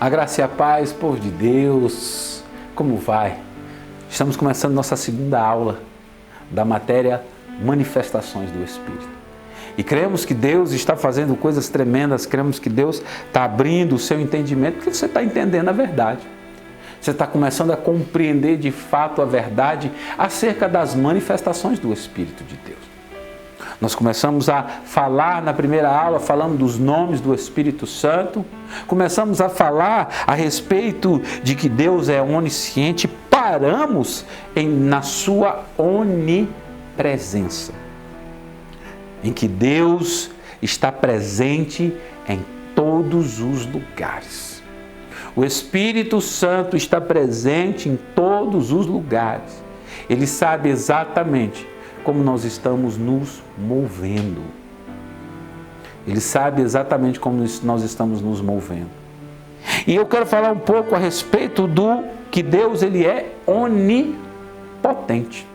A graça e a paz, povo de Deus, como vai? Estamos começando nossa segunda aula da matéria Manifestações do Espírito. E cremos que Deus está fazendo coisas tremendas, cremos que Deus está abrindo o seu entendimento, porque você está entendendo a verdade. Você está começando a compreender de fato a verdade acerca das manifestações do Espírito de Deus. Nós começamos a falar na primeira aula, falando dos nomes do Espírito Santo. Começamos a falar a respeito de que Deus é onisciente. Paramos na sua onipresença, em que Deus está presente em todos os lugares. O Espírito Santo está presente em todos os lugares. Ele sabe exatamente como nós estamos nos movendo. Ele sabe exatamente como nós estamos nos movendo. E eu quero falar um pouco a respeito do que Deus ele é onipotente.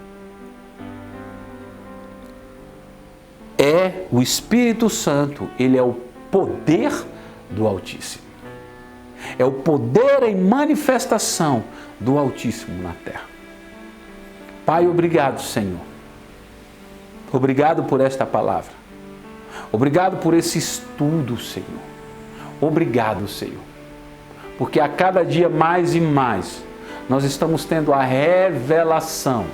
O Espírito Santo, ele é o poder do Altíssimo. É o poder em manifestação do Altíssimo na terra. Pai, obrigado, Senhor. Obrigado por esta palavra. Obrigado por esse estudo, Senhor. Obrigado, Senhor. Porque a cada dia mais e mais nós estamos tendo a revelação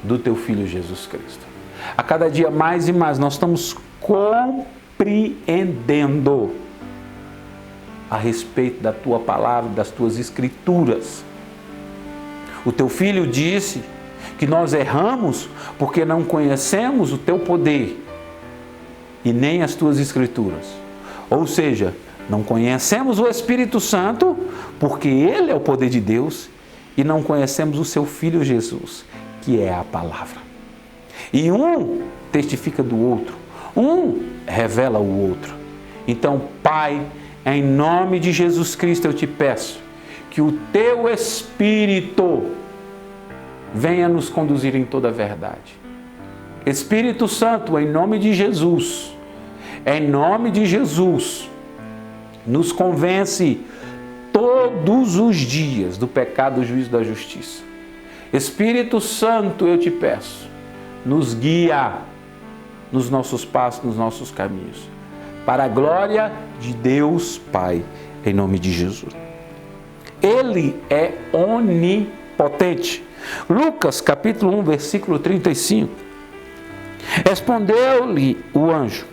do Teu Filho Jesus Cristo. A cada dia mais e mais nós estamos compreendendo a respeito da Tua palavra, das Tuas Escrituras. O Teu Filho disse que nós erramos porque não conhecemos o Teu poder e nem as Tuas Escrituras. Ou seja, não conhecemos o Espírito Santo porque Ele é o poder de Deus e não conhecemos o Seu Filho Jesus, que é a palavra. E um testifica do outro, um revela o outro. Então, Pai, em nome de Jesus Cristo eu te peço que o Teu Espírito venha nos conduzir em toda a verdade. Espírito Santo, em nome de Jesus, nos convence todos os dias do pecado, do juízo e da justiça. Espírito Santo, eu te peço, nos guia nos nossos passos, nos nossos caminhos, para a glória de Deus Pai, em nome de Jesus. Ele é onipotente. Lucas capítulo 1, versículo 35. Respondeu-lhe o anjo: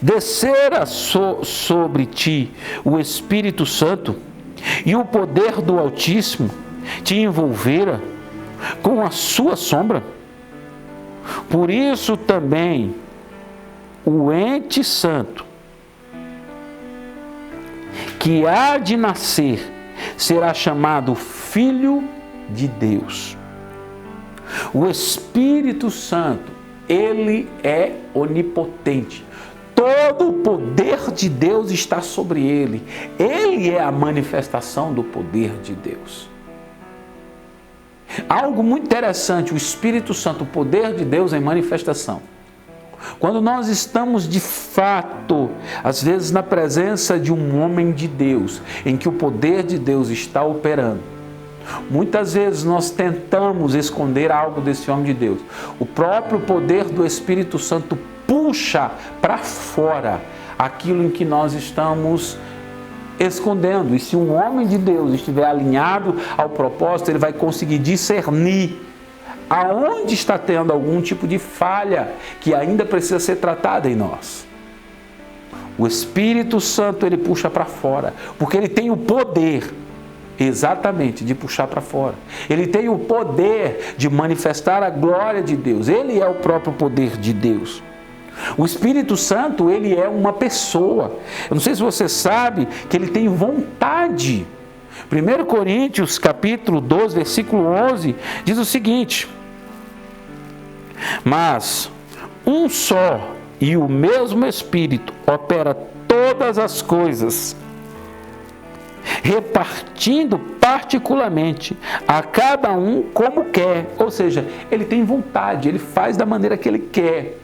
descera sobre ti o Espírito Santo e o poder do Altíssimo te envolvera com a sua sombra. Por isso também o ente santo que há de nascer será chamado Filho de Deus. O Espírito Santo, ele é onipotente. Todo o poder de Deus está sobre ele. Ele é a manifestação do poder de Deus. Algo muito interessante, o Espírito Santo, o poder de Deus em manifestação. Quando nós estamos de fato, às vezes na presença de um homem de Deus, em que o poder de Deus está operando, muitas vezes nós tentamos esconder algo desse homem de Deus. O próprio poder do Espírito Santo puxa para fora aquilo em que nós estamos escondendo. E se um homem de Deus estiver alinhado ao propósito, ele vai conseguir discernir aonde está tendo algum tipo de falha que ainda precisa ser tratada em nós. O Espírito Santo, ele puxa para fora, porque ele tem o poder exatamente de puxar para fora. Ele tem o poder de manifestar a glória de Deus. Ele é o próprio poder de Deus. O Espírito Santo, ele é uma pessoa. Eu não sei se você sabe que ele tem vontade. 1 Coríntios capítulo 12, versículo 11, diz o seguinte: mas um só e o mesmo Espírito opera todas as coisas, repartindo particularmente a cada um como quer. Ou seja, ele tem vontade, ele faz da maneira que ele quer.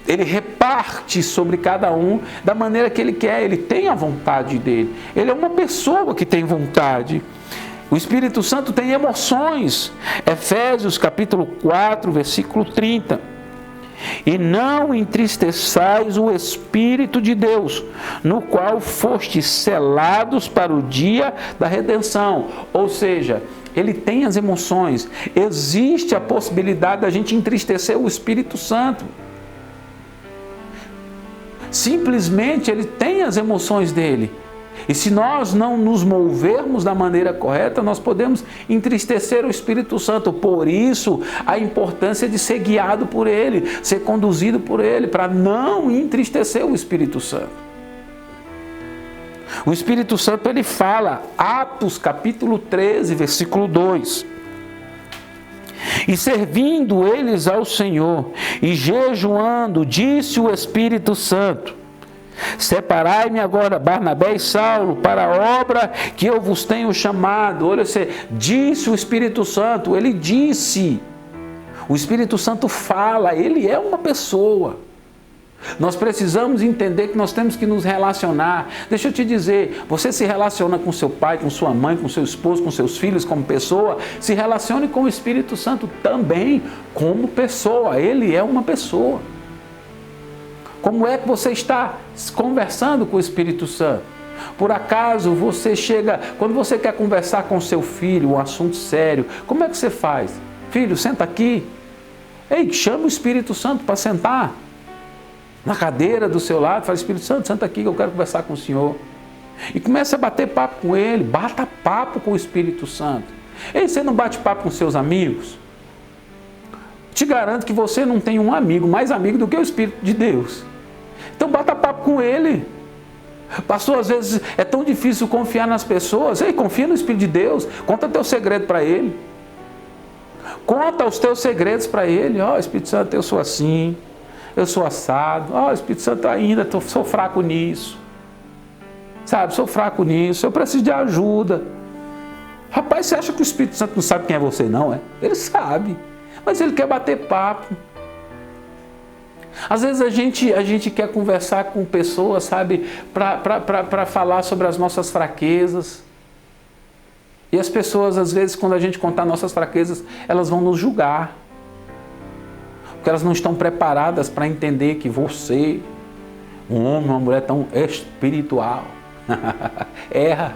Ele reparte reparte sobre cada um da maneira que Ele quer. Ele tem a vontade dele. Ele é uma pessoa que tem vontade. O Espírito Santo tem emoções. Efésios capítulo 4, versículo 30. E não entristeçais o Espírito de Deus, no qual fostes selados para o dia da redenção. Ou seja, Ele tem as emoções. Existe a possibilidade da gente entristecer o Espírito Santo. Simplesmente Ele tem as emoções dele. E se nós não nos movermos da maneira correta, nós podemos entristecer o Espírito Santo. Por isso, a importância de ser guiado por Ele, ser conduzido por Ele, para não entristecer o Espírito Santo. O Espírito Santo, ele fala, Atos capítulo 13, versículo 2. E servindo eles ao Senhor e jejuando, disse o Espírito Santo: separai-me agora, Barnabé e Saulo, para a obra que eu vos tenho chamado. Olha, você disse o Espírito Santo, ele disse. O Espírito Santo fala, ele é uma pessoa. Nós precisamos entender que nós temos que nos relacionar. Deixa eu te dizer, você se relaciona com seu pai, com sua mãe, com seu esposo, com seus filhos como pessoa, se relacione com o Espírito Santo também como pessoa. Ele é uma pessoa. Como é que você está conversando com o Espírito Santo? Por acaso você chega, quando você quer conversar com seu filho, um assunto sério, como é que você faz? Filho, senta aqui. Ei, chama o Espírito Santo para sentar na cadeira do seu lado. Fala: Espírito Santo, senta aqui que eu quero conversar com o Senhor. E começa a bater papo com ele, bata papo com o Espírito Santo. Ei, você não bate papo com seus amigos? Te garanto que você não tem um amigo, mais amigo do que o Espírito de Deus. Então bata papo com Ele. Pastor, às vezes é tão difícil confiar nas pessoas. Ei, confia no Espírito de Deus. Conta teu segredo para Ele. Conta os teus segredos para Ele. Ó, Espírito Santo, eu sou assim, eu sou assado. Ó, Espírito Santo, ainda sou fraco nisso. Sabe, sou fraco nisso, eu preciso de ajuda. Rapaz, você acha que o Espírito Santo não sabe quem é você, não? É? Ele sabe. Mas ele quer bater papo. Às vezes a gente quer conversar com pessoas, sabe, para falar sobre as nossas fraquezas. E as pessoas, às vezes, quando a gente contar nossas fraquezas, elas vão nos julgar. Porque elas não estão preparadas para entender que você, um homem, uma mulher tão espiritual, erra.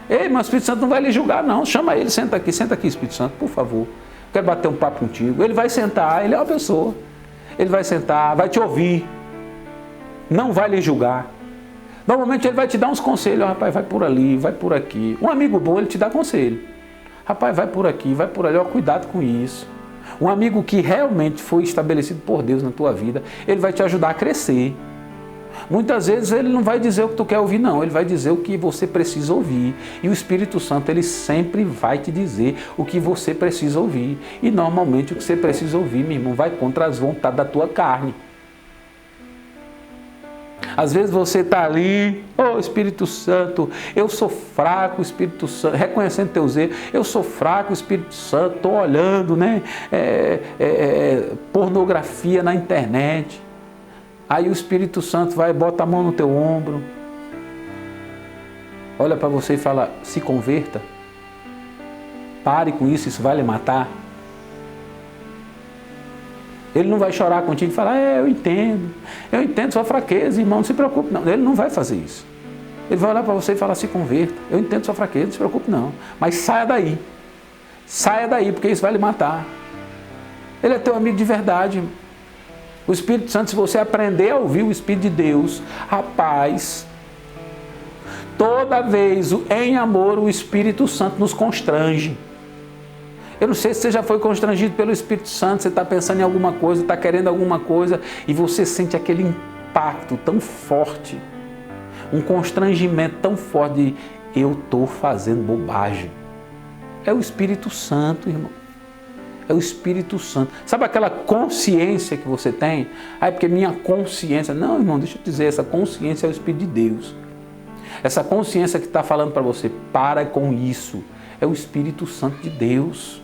Ei, mas o Espírito Santo não vai lhe julgar, não. Chama ele, senta aqui, Espírito Santo, por favor. Quero bater um papo contigo. Ele vai sentar, ele é uma pessoa. Ele vai sentar, vai te ouvir. Não vai lhe julgar. Normalmente ele vai te dar uns conselhos. Rapaz, vai por ali, vai por aqui. Um amigo bom, ele te dá conselho. Rapaz, vai por aqui, vai por ali. Ó, cuidado com isso. Um amigo que realmente foi estabelecido por Deus na tua vida, ele vai te ajudar a crescer. Muitas vezes ele não vai dizer o que tu quer ouvir, não. Ele vai dizer o que você precisa ouvir. E o Espírito Santo, ele sempre vai te dizer o que você precisa ouvir. E normalmente o que você precisa ouvir, meu irmão, vai contra as vontades da tua carne. Às vezes você está ali: oh, Espírito Santo, eu sou fraco, Espírito Santo, reconhecendo teus erros, eu sou fraco, Espírito Santo, estou olhando, né, pornografia na internet. Aí o Espírito Santo vai, bota a mão no teu ombro, olha para você e fala: se converta, pare com isso vai lhe matar. Ele não vai chorar contigo e falar: eu entendo sua fraqueza, irmão, não se preocupe não. Ele não vai fazer isso. Ele vai olhar para você e falar: se converta, eu entendo sua fraqueza, não se preocupe não, mas saia daí, porque isso vai lhe matar. Ele é teu amigo de verdade. O Espírito Santo, se você aprender a ouvir o Espírito de Deus, rapaz, toda vez em amor o Espírito Santo nos constrange. Eu não sei se você já foi constrangido pelo Espírito Santo, você está pensando em alguma coisa, está querendo alguma coisa e você sente aquele impacto tão forte, um constrangimento tão forte de: eu estou fazendo bobagem. É o Espírito Santo, irmão. É o Espírito Santo. Sabe aquela consciência que você tem? Ah, é porque minha consciência... Não, irmão, deixa eu te dizer, essa consciência é o Espírito de Deus. Essa consciência que está falando para você: para com isso. É o Espírito Santo de Deus.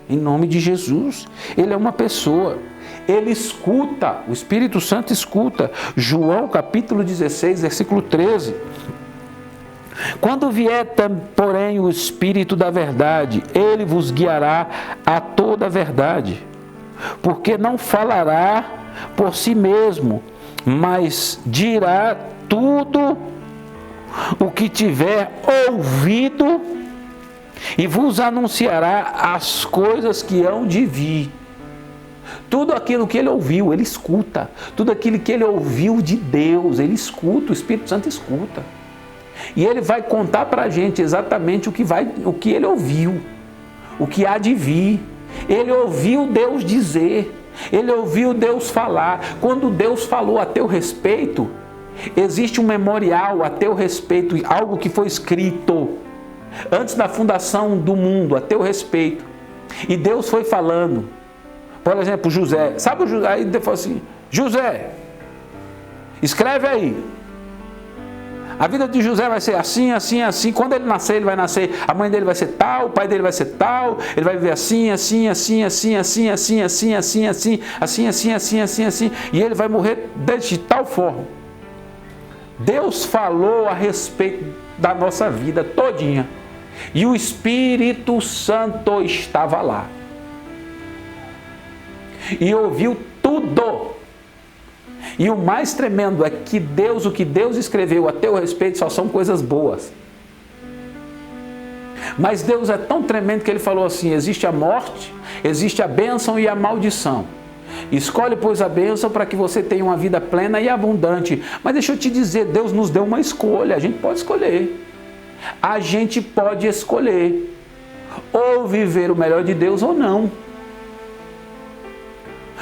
em nome de Jesus. Ele é uma pessoa. Ele escuta, o Espírito Santo escuta. João capítulo 16, versículo 13. Quando vier, porém, o Espírito da verdade, ele vos guiará a toda a verdade, porque não falará por si mesmo, mas dirá tudo o que tiver ouvido e vos anunciará as coisas que hão de vir. Tudo aquilo que ele ouviu, ele escuta. Tudo aquilo que ele ouviu de Deus, ele escuta, o Espírito Santo escuta. E ele vai contar para a gente exatamente o que ele ouviu, o que há de vir. Ele ouviu Deus dizer, ele ouviu Deus falar. Quando Deus falou a teu respeito, existe um memorial a teu respeito, algo que foi escrito antes da fundação do mundo a teu respeito. E Deus foi falando. Por exemplo, José. Sabe o José? Aí Deus falou assim: José, escreve aí. A vida de José vai ser assim, assim, assim. Quando ele nascer, ele vai nascer. A mãe dele vai ser tal, o pai dele vai ser tal. Ele vai viver assim, assim, assim, assim, assim, assim, assim, assim, assim, assim, assim, assim, assim, assim. E ele vai morrer de tal forma. Deus falou a respeito da nossa vida todinha. E o Espírito Santo estava lá. E ouviu tudo. E o mais tremendo é que o que Deus escreveu a teu respeito só são coisas boas. Mas Deus é tão tremendo que ele falou assim: existe a morte, existe a bênção e a maldição. Escolhe, pois, a bênção para que você tenha uma vida plena e abundante. Mas deixa eu te dizer, Deus nos deu uma escolha, a gente pode escolher. A gente pode escolher ou viver o melhor de Deus ou não.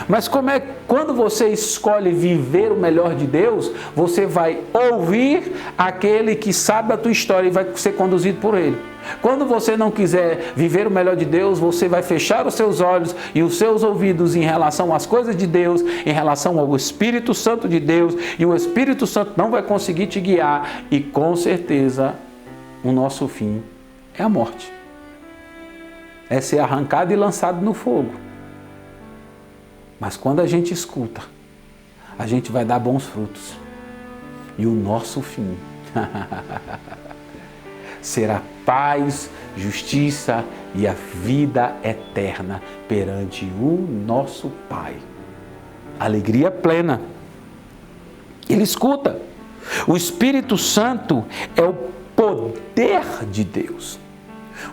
Mas quando você escolhe viver o melhor de Deus, você vai ouvir aquele que sabe a tua história e vai ser conduzido por ele. Quando você não quiser viver o melhor de Deus, você vai fechar os seus olhos e os seus ouvidos em relação às coisas de Deus, em relação ao Espírito Santo de Deus, e o Espírito Santo não vai conseguir te guiar, e com certeza o nosso fim é a morte. É ser arrancado e lançado no fogo. Mas quando a gente escuta, a gente vai dar bons frutos. E o nosso fim será paz, justiça e a vida eterna perante o nosso Pai. Alegria plena. Ele escuta. O Espírito Santo é o poder de Deus.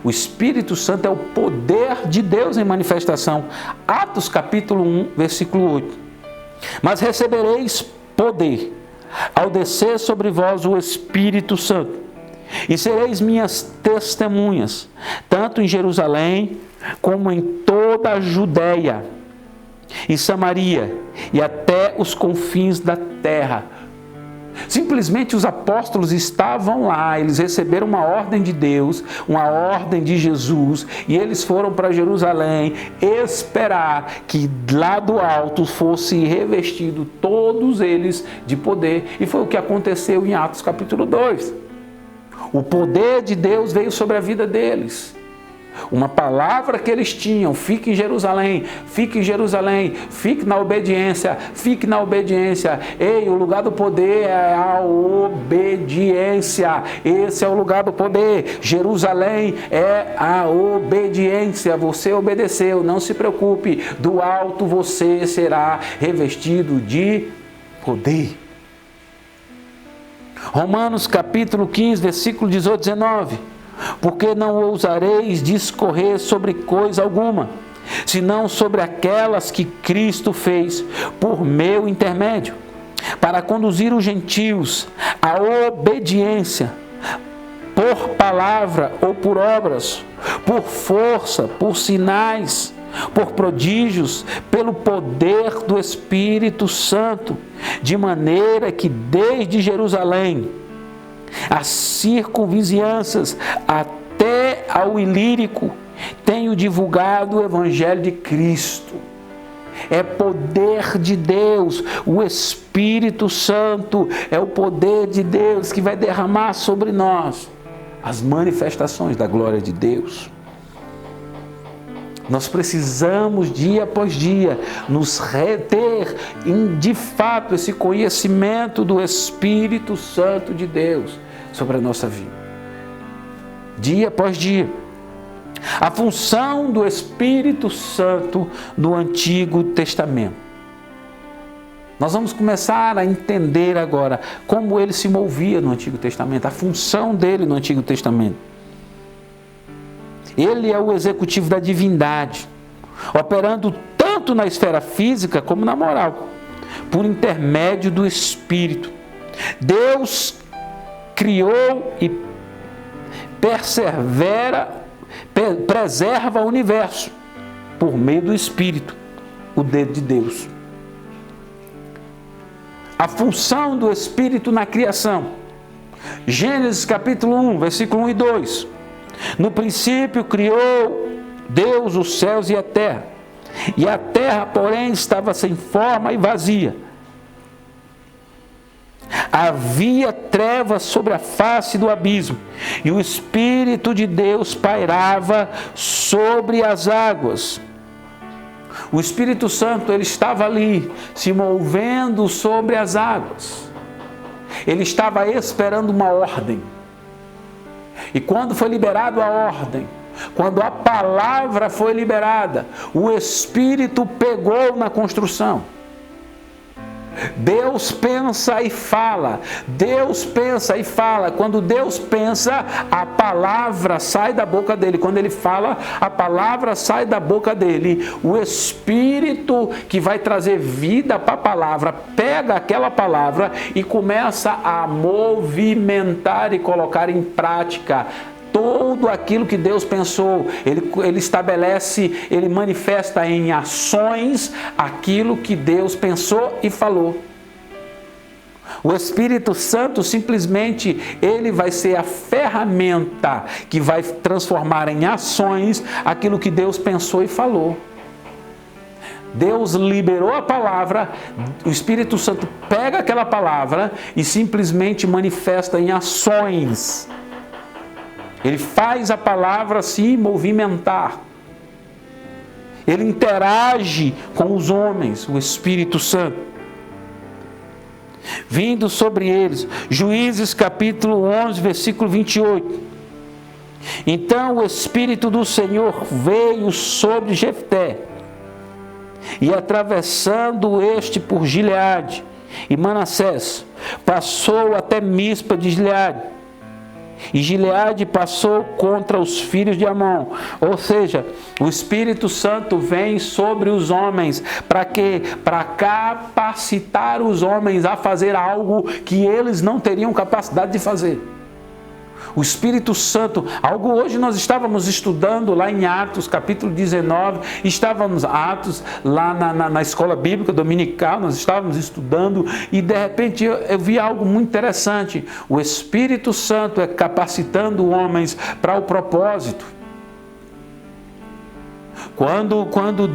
O Espírito Santo é o poder de Deus em manifestação. Atos capítulo 1, versículo 8. Mas recebereis poder ao descer sobre vós o Espírito Santo, e sereis minhas testemunhas, tanto em Jerusalém como em toda a Judéia e Samaria e até os confins da terra. Simplesmente os apóstolos estavam lá, eles receberam uma ordem de Deus, uma ordem de Jesus, e eles foram para Jerusalém esperar que lá do alto fosse revestido todos eles de poder, e foi o que aconteceu em Atos capítulo 2. O poder de Deus veio sobre a vida deles. Uma palavra que eles tinham: fique em Jerusalém, fique em Jerusalém, fique na obediência, fique na obediência. Ei, o lugar do poder é a obediência. Esse é o lugar do poder. Jerusalém é a obediência. Você obedeceu, não se preocupe. Do alto você será revestido de poder. Romanos capítulo 15, versículo 18 e 19. Porque não ousareis discorrer sobre coisa alguma, senão sobre aquelas que Cristo fez por meu intermédio, para conduzir os gentios à obediência, por palavra ou por obras, por força, por sinais, por prodígios, pelo poder do Espírito Santo, de maneira que desde Jerusalém, as circunvizinhanças até ao Ilírico, tenho divulgado o Evangelho de Cristo. É poder de Deus, o Espírito Santo é o poder de Deus que vai derramar sobre nós as manifestações da glória de Deus. Nós precisamos, dia após dia, nos reter de fato esse conhecimento do Espírito Santo de Deus sobre a nossa vida. Dia após dia. A função do Espírito Santo no Antigo Testamento. Nós vamos começar a entender agora como ele se movia no Antigo Testamento, a função dele no Antigo Testamento. Ele é o executivo da divindade, operando tanto na esfera física como na moral, por intermédio do Espírito. Deus criou e preserva o universo por meio do Espírito, o dedo de Deus. A função do Espírito na criação. Gênesis capítulo 1, versículo 1 e 2. No princípio criou Deus os céus e a terra porém estava sem forma e vazia. Havia trevas sobre a face do abismo, e o Espírito de Deus pairava sobre as águas. O Espírito Santo, ele estava ali, se movendo sobre as águas. Ele estava esperando uma ordem. E quando foi liberada a ordem, quando a palavra foi liberada, o Espírito pegou na construção. Deus pensa e fala. Deus pensa e fala. Quando Deus pensa, a palavra sai da boca dele. Quando ele fala, a palavra sai da boca dele. O Espírito que vai trazer vida para a palavra pega aquela palavra e começa a movimentar e colocar em prática tudo aquilo que Deus pensou. Ele estabelece, ele manifesta em ações aquilo que Deus pensou e falou. O Espírito Santo simplesmente, ele vai ser a ferramenta que vai transformar em ações aquilo que Deus pensou e falou. Deus liberou a palavra, o Espírito Santo pega aquela palavra e simplesmente manifesta em ações. Ele faz a palavra se movimentar. Ele interage com os homens, o Espírito Santo. Vindo sobre eles. Juízes capítulo 11, versículo 28. Então o Espírito do Senhor veio sobre Jefté, e atravessando este por Gileade e Manassés, passou até Mispa de Gileade. E Gileade passou contra os filhos de Amon. Ou seja, o Espírito Santo vem sobre os homens. Para quê? Para capacitar os homens a fazer algo que eles não teriam capacidade de fazer. O Espírito Santo, algo hoje nós estávamos estudando lá em Atos, capítulo 19, estávamos Atos lá na escola bíblica dominical, nós estávamos estudando e de repente eu vi algo muito interessante. O Espírito Santo é capacitando homens para o propósito. Quando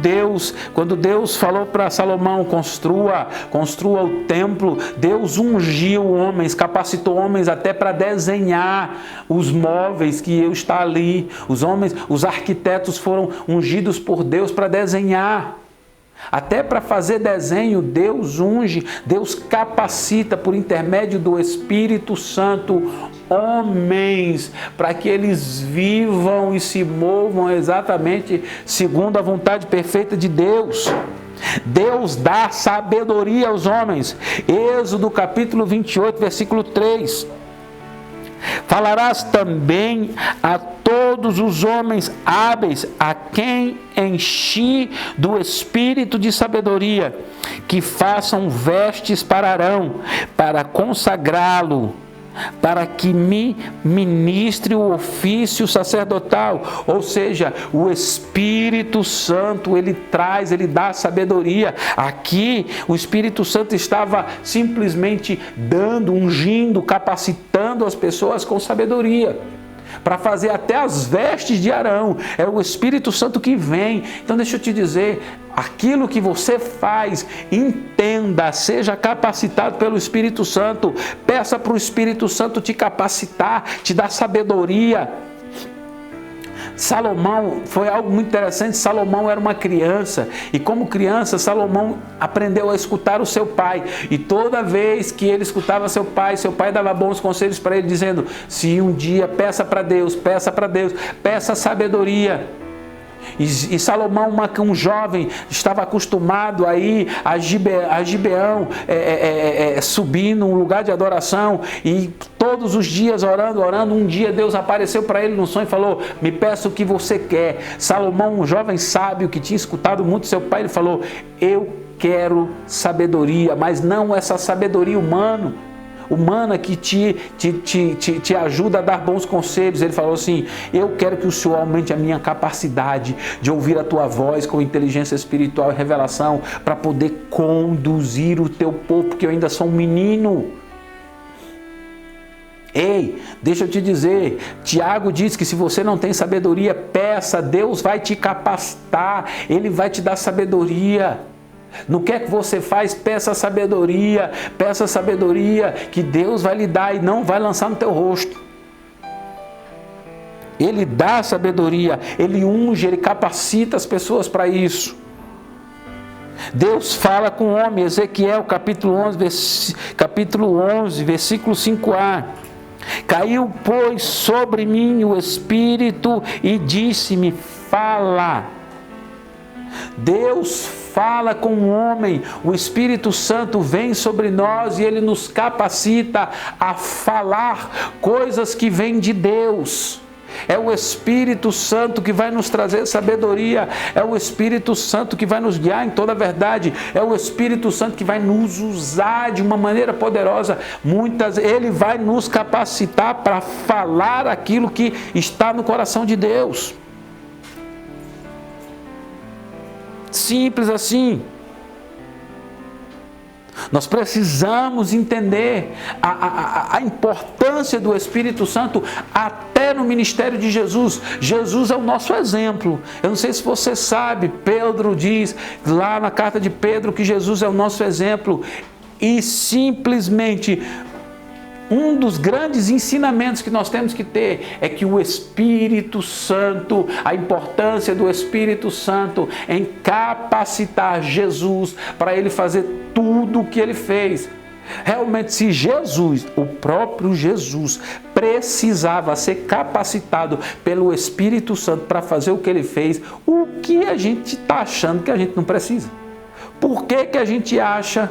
Deus falou para Salomão, construa o templo, Deus ungiu homens, capacitou homens até para desenhar os móveis que está ali. Os arquitetos foram ungidos por Deus para desenhar. Até para fazer desenho, Deus unge, Deus capacita por intermédio do Espírito Santo homens para que eles vivam e se movam exatamente segundo a vontade perfeita de Deus. Deus dá sabedoria aos homens. Êxodo capítulo 28, versículo 3. Falarás também a todos os homens hábeis, a quem enchi do espírito de sabedoria, que façam vestes para Arão, para consagrá-lo, para que me ministre o ofício sacerdotal. Ou seja, o Espírito Santo, ele dá sabedoria. Aqui o Espírito Santo estava simplesmente ungindo, capacitando as pessoas com sabedoria para fazer até as vestes de Arão. É o Espírito Santo que vem. Então deixa eu te dizer, aquilo que você faz, entenda, seja capacitado pelo Espírito Santo. Peça para o Espírito Santo te capacitar, te dar sabedoria. Salomão, foi algo muito interessante, Salomão era uma criança, e como criança, Salomão aprendeu a escutar o seu pai, e toda vez que ele escutava seu pai dava bons conselhos para ele, dizendo, se um dia peça para Deus, peça sabedoria. E Salomão, um jovem, estava acostumado a ir a Gibeão, subir num lugar de adoração, e todos os dias orando. Um dia Deus apareceu para ele num sonho e falou, me peça o que você quer. Salomão, um jovem sábio que tinha escutado muito seu pai, ele falou, eu quero sabedoria, mas não essa sabedoria humana que te ajuda a dar bons conselhos. Ele falou assim, eu quero que o Senhor aumente a minha capacidade de ouvir a tua voz com inteligência espiritual e revelação, para poder conduzir o teu povo, porque eu ainda sou um menino. Ei, deixa eu te dizer, Tiago diz que se você não tem sabedoria, peça, Deus vai te capacitar, Ele vai te dar sabedoria. No que é que você faz, peça sabedoria, que Deus vai lhe dar e não vai lançar no teu rosto. Ele dá sabedoria, Ele unge, Ele capacita as pessoas para isso. Deus fala com o homem, Ezequiel capítulo 11, versículo 5a. Caiu, pois, sobre mim o Espírito e disse-me, fala. Deus fala com o homem, o Espírito Santo vem sobre nós e Ele nos capacita a falar coisas que vêm de Deus. É o Espírito Santo que vai nos trazer sabedoria, é o Espírito Santo que vai nos guiar em toda a verdade, é o Espírito Santo que vai nos usar de uma maneira poderosa. Ele vai nos capacitar para falar aquilo que está no coração de Deus. Simples assim. Nós precisamos entender a importância do Espírito Santo até no ministério de Jesus. Jesus é o nosso exemplo. Eu não sei se você sabe, Pedro diz lá na carta de Pedro que Jesus é o nosso exemplo. E simplesmente um dos grandes ensinamentos que nós temos que ter é que o Espírito Santo, a importância do Espírito Santo em capacitar Jesus para Ele fazer tudo o que Ele fez. Realmente, se Jesus, o próprio Jesus, precisava ser capacitado pelo Espírito Santo para fazer o que Ele fez, o que a gente está achando que a gente não precisa? Por que a gente acha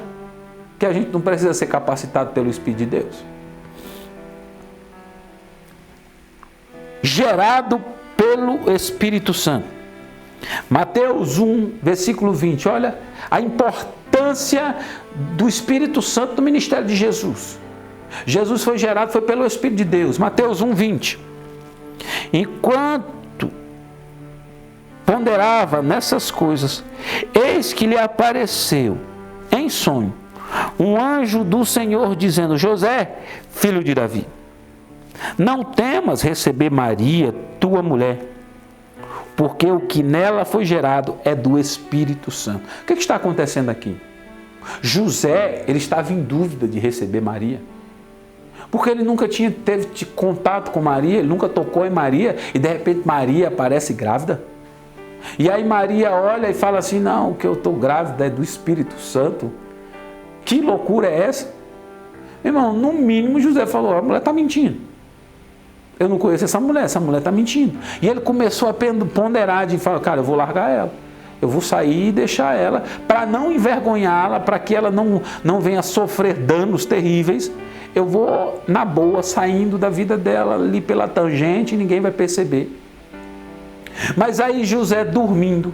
que a gente não precisa ser capacitado pelo Espírito de Deus? Gerado pelo Espírito Santo. Mateus 1, versículo 20, olha a importância do Espírito Santo no ministério de Jesus. Jesus foi gerado, foi pelo Espírito de Deus. Mateus 1, 20. Enquanto ponderava nessas coisas, eis que lhe apareceu em sonho um anjo do Senhor dizendo, José, filho de Davi, não temas receber Maria, tua mulher, porque o que nela foi gerado é do Espírito Santo. O que está acontecendo aqui? José, ele estava em dúvida de receber Maria, porque ele nunca teve contato com Maria, ele nunca tocou em Maria, e de repente Maria aparece grávida. E aí Maria olha e fala assim, não, o que eu estou grávida é do Espírito Santo. Que loucura é essa? Irmão, no mínimo José falou, a mulher está mentindo. Eu não conheço essa mulher está mentindo. E ele começou a ponderar, de falar, cara, eu vou largar ela. Eu vou sair e deixar ela, para não envergonhá-la, para que ela não venha sofrer danos terríveis. Eu vou, na boa, saindo da vida dela ali pela tangente e ninguém vai perceber. Mas aí José, dormindo,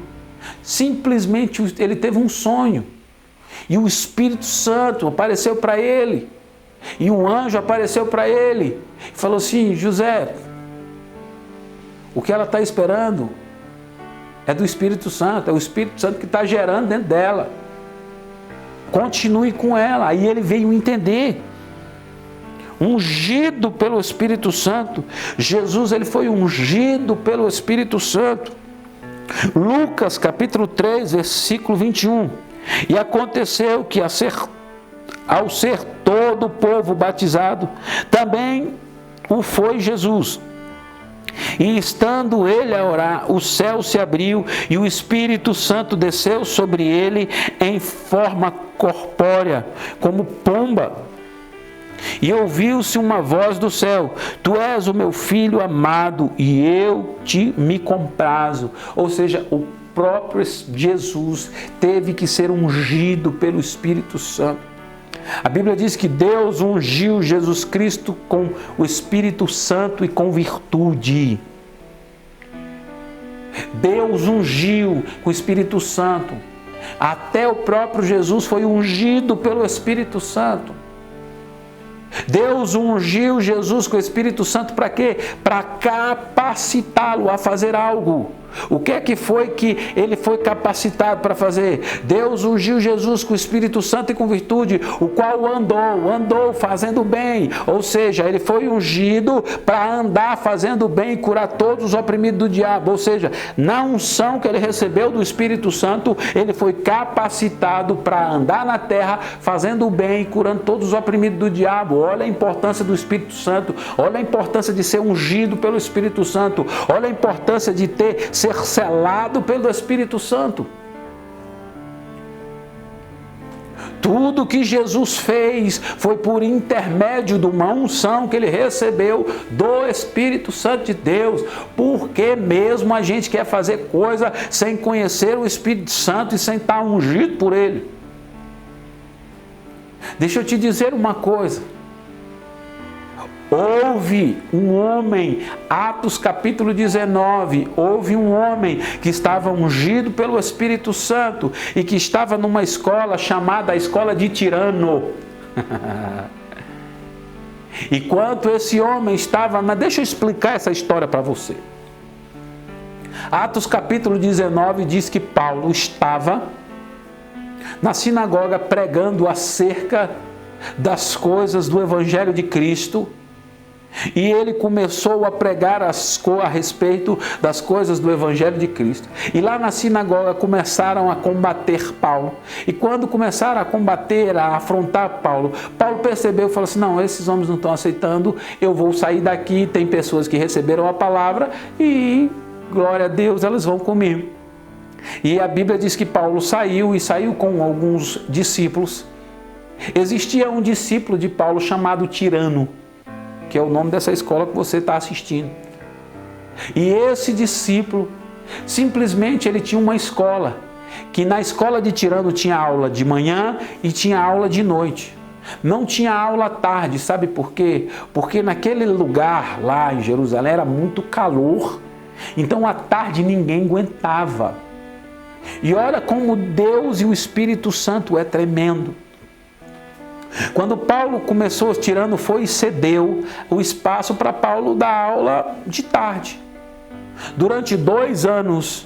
simplesmente ele teve um sonho. E o Espírito Santo apareceu para ele. E um anjo apareceu para ele e falou assim, José, o que ela está esperando é do Espírito Santo, é o Espírito Santo que está gerando dentro dela. Continue com ela. Aí ele veio entender. Ungido pelo Espírito Santo. Jesus, ele foi ungido pelo Espírito Santo. Lucas capítulo 3, versículo 21. E aconteceu que ao ser todo o povo batizado, também o foi Jesus. E estando ele a orar, o céu se abriu e o Espírito Santo desceu sobre ele em forma corpórea, como pomba. E ouviu-se uma voz do céu: Tu és o meu filho amado e eu me comprazo. Ou seja, o próprio Jesus teve que ser ungido pelo Espírito Santo. A Bíblia diz que Deus ungiu Jesus Cristo com o Espírito Santo e com virtude. Deus ungiu com o Espírito Santo. Até o próprio Jesus foi ungido pelo Espírito Santo. Deus ungiu Jesus com o Espírito Santo para quê? Para capacitá-lo a fazer algo. O que é que foi que ele foi capacitado para fazer? Deus ungiu Jesus com o Espírito Santo e com virtude, o qual andou fazendo bem. Ou seja, ele foi ungido para andar fazendo bem e curar todos os oprimidos do diabo. Ou seja, na unção que ele recebeu do Espírito Santo, ele foi capacitado para andar na terra fazendo bem e curando todos os oprimidos do diabo. Olha a importância do Espírito Santo, olha a importância de ser ungido pelo Espírito Santo, olha a importância de ser selado pelo Espírito Santo. Tudo que Jesus fez foi por intermédio de uma unção que ele recebeu do Espírito Santo de Deus. Porque mesmo a gente quer fazer coisa sem conhecer o Espírito Santo e sem estar ungido por ele. Deixa eu te dizer uma coisa. Houve um homem, Atos capítulo 19, houve um homem que estava ungido pelo Espírito Santo e que estava numa escola chamada a escola de Tirano. Enquanto esse homem estava, deixa eu explicar essa história para você. Atos capítulo 19 diz que Paulo estava na sinagoga pregando acerca das coisas do Evangelho de Cristo. E ele começou a pregar a respeito das coisas do Evangelho de Cristo. E lá na sinagoga começaram a combater Paulo. E quando começaram a combater, a afrontar Paulo, Paulo percebeu e falou assim: não, esses homens não estão aceitando, eu vou sair daqui. Tem pessoas que receberam a palavra e, glória a Deus, elas vão comigo. E a Bíblia diz que Paulo saiu e saiu com alguns discípulos. Existia um discípulo de Paulo chamado Tirano, que é o nome dessa escola que você está assistindo. E esse discípulo, simplesmente ele tinha uma escola, que na escola de Tirano tinha aula de manhã e tinha aula de noite. Não tinha aula à tarde, sabe por quê? Porque naquele lugar lá em Jerusalém era muito calor, então à tarde ninguém aguentava. E olha como Deus e o Espírito Santo é tremendo. Quando Paulo começou, Tirano foi e cedeu o espaço para Paulo dar aula de tarde. Durante 2 anos,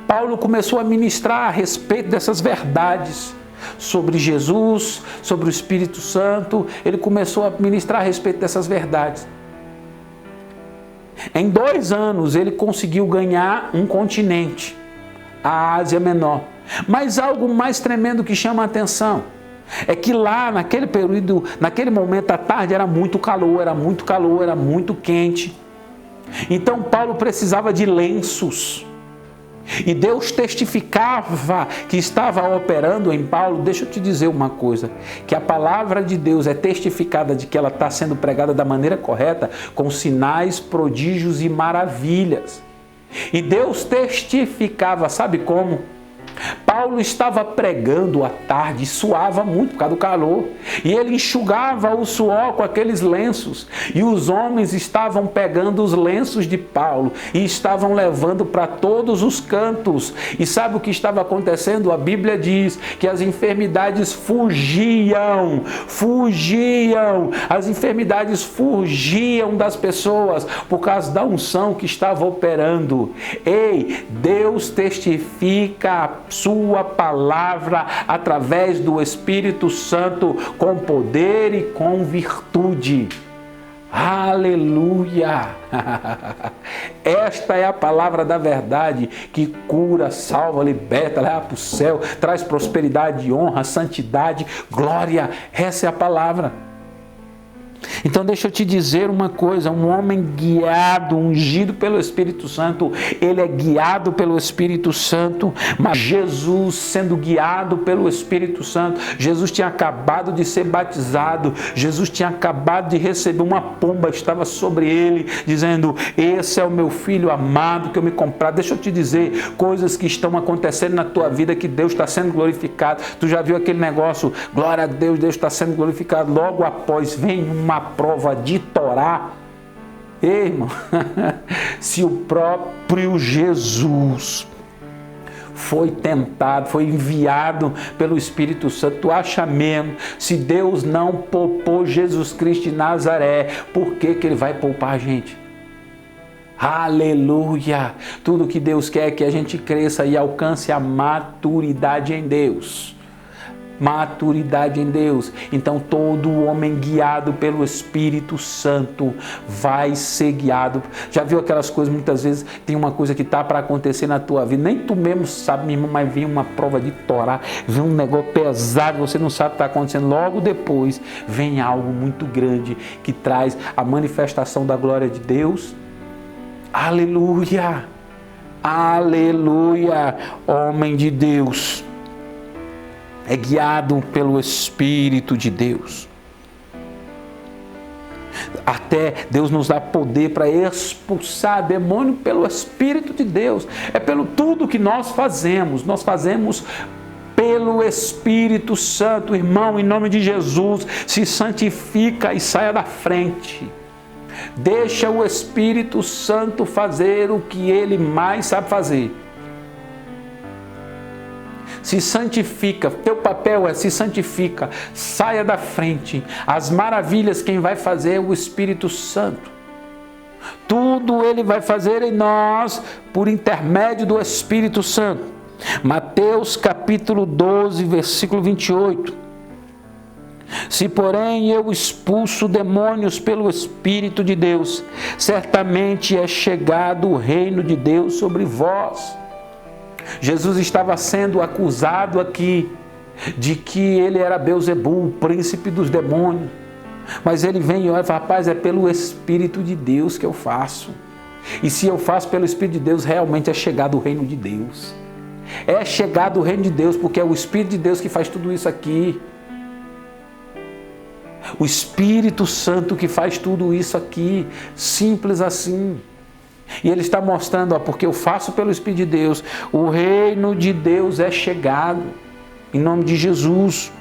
Paulo começou a ministrar a respeito dessas verdades sobre Jesus, sobre o Espírito Santo. Ele começou a ministrar a respeito dessas verdades. Em 2 anos, ele conseguiu ganhar um continente, a Ásia Menor. Mas algo mais tremendo que chama a atenção é que lá naquele período, naquele momento à tarde era muito calor, era muito quente. Então Paulo precisava de lenços. E Deus testificava que estava operando em Paulo. Deixa eu te dizer uma coisa, que a palavra de Deus é testificada de que ela está sendo pregada da maneira correta, com sinais, prodígios e maravilhas. E Deus testificava, sabe como? Paulo estava pregando à tarde e suava muito por causa do calor. E ele enxugava o suor com aqueles lenços. E os homens estavam pegando os lenços de Paulo e estavam levando para todos os cantos. E sabe o que estava acontecendo? A Bíblia diz que as enfermidades fugiam. As enfermidades fugiam das pessoas por causa da unção que estava operando. Ei, Deus testifica a sua palavra através do Espírito Santo com poder e com virtude. Aleluia! Esta é a palavra da verdade que cura, salva, liberta, leva para o céu, traz prosperidade, honra, santidade, glória. Essa é a palavra. Então deixa eu te dizer uma coisa, um homem guiado, ungido pelo Espírito Santo, ele é guiado pelo Espírito Santo, mas Jesus sendo guiado pelo Espírito Santo, Jesus tinha acabado de ser batizado, Jesus tinha acabado de receber uma pomba, estava sobre ele, dizendo, esse é o meu filho amado que eu me comprado. Deixa eu te dizer, coisas que estão acontecendo na tua vida, que Deus está sendo glorificado. Tu já viu aquele negócio, glória a Deus, Deus está sendo glorificado, logo após vem uma prova de Torá. Ei, irmão, se o próprio Jesus foi tentado, foi enviado pelo Espírito Santo, tu acha mesmo, se Deus não poupou Jesus Cristo de Nazaré, por que que Ele vai poupar a gente? Aleluia! Tudo que Deus quer é que a gente cresça e alcance a maturidade em Deus. Maturidade em Deus. Então todo homem guiado pelo Espírito Santo vai ser guiado. Já viu aquelas coisas, muitas vezes tem uma coisa que está para acontecer na tua vida, nem tu mesmo sabe, meu irmão, mas vem uma prova de Torá, vem um negócio pesado, você não sabe o que está acontecendo, logo depois vem algo muito grande que traz a manifestação da glória de Deus. Aleluia! Aleluia! Homem de Deus é guiado pelo Espírito de Deus. Até Deus nos dá poder para expulsar demônio pelo Espírito de Deus. É pelo tudo que nós fazemos pelo Espírito Santo. Irmão, em nome de Jesus, se santifica e saia da frente. Deixa o Espírito Santo fazer o que Ele mais sabe fazer. Se santifica, teu papel é se santifica, saia da frente. As maravilhas quem vai fazer é o Espírito Santo. Tudo Ele vai fazer em nós por intermédio do Espírito Santo. Mateus capítulo 12, versículo 28. Se porém eu expulso demônios pelo Espírito de Deus, certamente é chegado o reino de Deus sobre vós. Jesus estava sendo acusado aqui de que ele era Belzebu, o príncipe dos demônios. Mas ele vem e olha e fala, rapaz, é pelo Espírito de Deus que eu faço. E se eu faço pelo Espírito de Deus, realmente é chegado o reino de Deus. É chegado o reino de Deus, porque é o Espírito de Deus que faz tudo isso aqui. O Espírito Santo que faz tudo isso aqui, simples assim. E ele está mostrando, porque eu faço pelo Espírito de Deus, o reino de Deus é chegado, em nome de Jesus.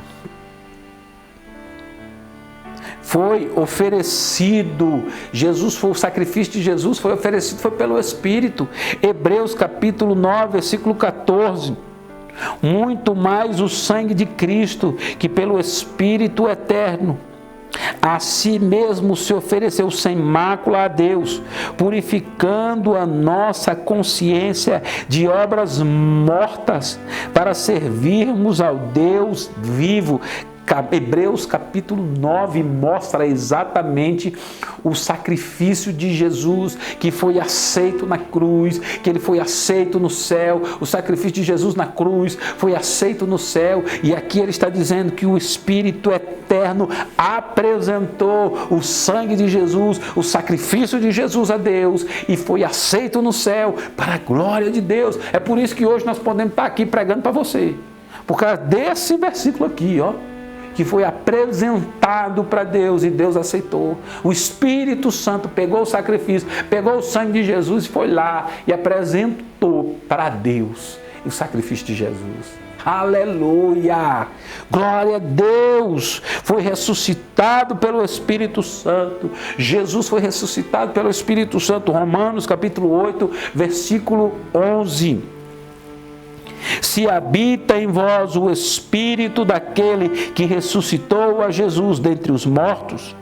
Foi oferecido, o sacrifício de Jesus foi oferecido, foi pelo Espírito. Hebreus capítulo 9, versículo 14. Muito mais o sangue de Cristo, que pelo Espírito eterno a si mesmo se ofereceu sem mácula a Deus, purificando a nossa consciência de obras mortas, para servirmos ao Deus vivo. Hebreus capítulo 9 mostra exatamente o sacrifício de Jesus, que foi aceito na cruz, que ele foi aceito no céu. O sacrifício de Jesus na cruz foi aceito no céu, e aqui ele está dizendo que o Espírito eterno apresentou o sangue de Jesus, o sacrifício de Jesus a Deus, e foi aceito no céu para a glória de Deus. É por isso que hoje nós podemos estar aqui pregando para você, por causa desse versículo aqui, que foi apresentado para Deus e Deus aceitou. O Espírito Santo pegou o sacrifício, pegou o sangue de Jesus e foi lá e apresentou para Deus o sacrifício de Jesus. Aleluia! Glória a Deus! Foi ressuscitado pelo Espírito Santo. Jesus foi ressuscitado pelo Espírito Santo. Romanos capítulo 8, versículo 11. Se habita em vós o Espírito daquele que ressuscitou a Jesus dentre os mortos,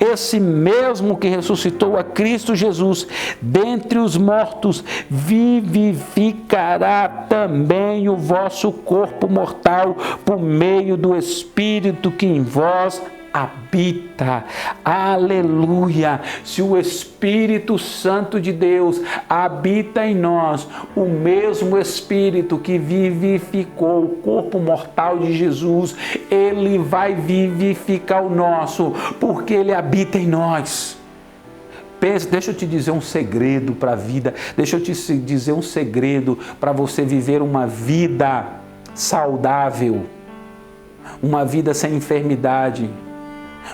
esse mesmo que ressuscitou a Cristo Jesus dentre os mortos, vivificará também o vosso corpo mortal por meio do Espírito que em vós habita. Aleluia! Se o Espírito Santo de Deus habita em nós, o mesmo Espírito que vivificou o corpo mortal de Jesus, ele vai vivificar o nosso, porque ele habita em nós. Deixa eu te dizer um segredo para a vida, deixa eu te dizer um segredo para você viver uma vida saudável, uma vida sem enfermidade,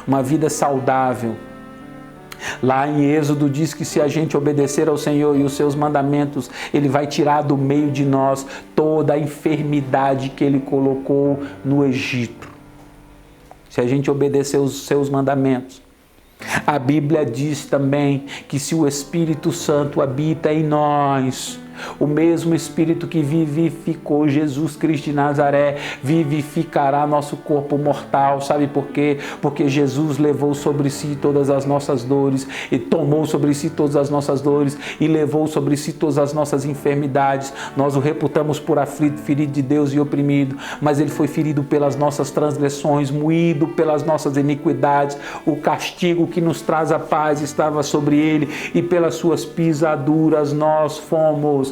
uma vida saudável. Lá em Êxodo diz que se a gente obedecer ao Senhor e os seus mandamentos, Ele vai tirar do meio de nós toda a enfermidade que Ele colocou no Egito. Se a gente obedecer os seus mandamentos. A Bíblia diz também que se o Espírito Santo habita em nós, o mesmo Espírito que vivificou Jesus Cristo de Nazaré vivificará nosso corpo mortal. Sabe por quê? Porque Jesus levou sobre si todas as nossas dores e tomou sobre si todas as nossas dores e levou sobre si todas as nossas enfermidades. Nós o reputamos por aflito, ferido de Deus e oprimido, mas ele foi ferido pelas nossas transgressões, moído pelas nossas iniquidades. O castigo que nos traz a paz estava sobre ele e pelas suas pisaduras nós fomos,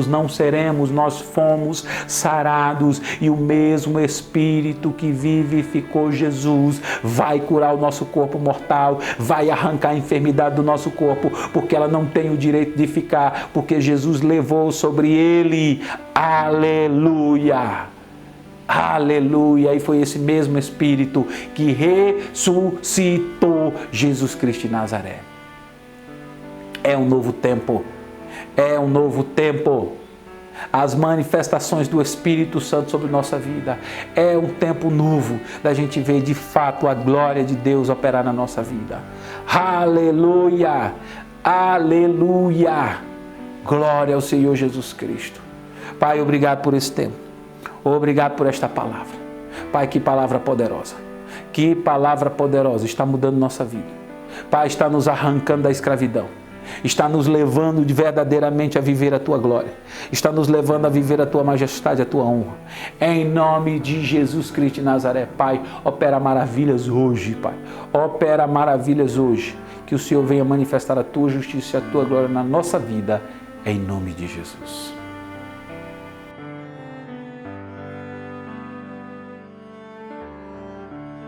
não seremos, nós fomos sarados, e o mesmo Espírito que vivificou Jesus vai curar o nosso corpo mortal, vai arrancar a enfermidade do nosso corpo, porque ela não tem o direito de ficar, porque Jesus levou sobre ele. Aleluia! Aleluia! E foi esse mesmo Espírito que ressuscitou Jesus Cristo de Nazaré. É um novo tempo. É um novo tempo. As manifestações do Espírito Santo sobre nossa vida. É um tempo novo da gente ver de fato a glória de Deus operar na nossa vida. Aleluia! Aleluia! Glória ao Senhor Jesus Cristo. Pai, obrigado por esse tempo. Obrigado por esta palavra. Pai, que palavra poderosa. Que palavra poderosa. Está mudando nossa vida. Pai, está nos arrancando da escravidão. Está nos levando verdadeiramente a viver a Tua glória. Está nos levando a viver a Tua majestade, a Tua honra. Em nome de Jesus Cristo de Nazaré, Pai, opera maravilhas hoje, Pai. Opera maravilhas hoje. Que o Senhor venha manifestar a Tua justiça e a Tua glória na nossa vida. Em nome de Jesus.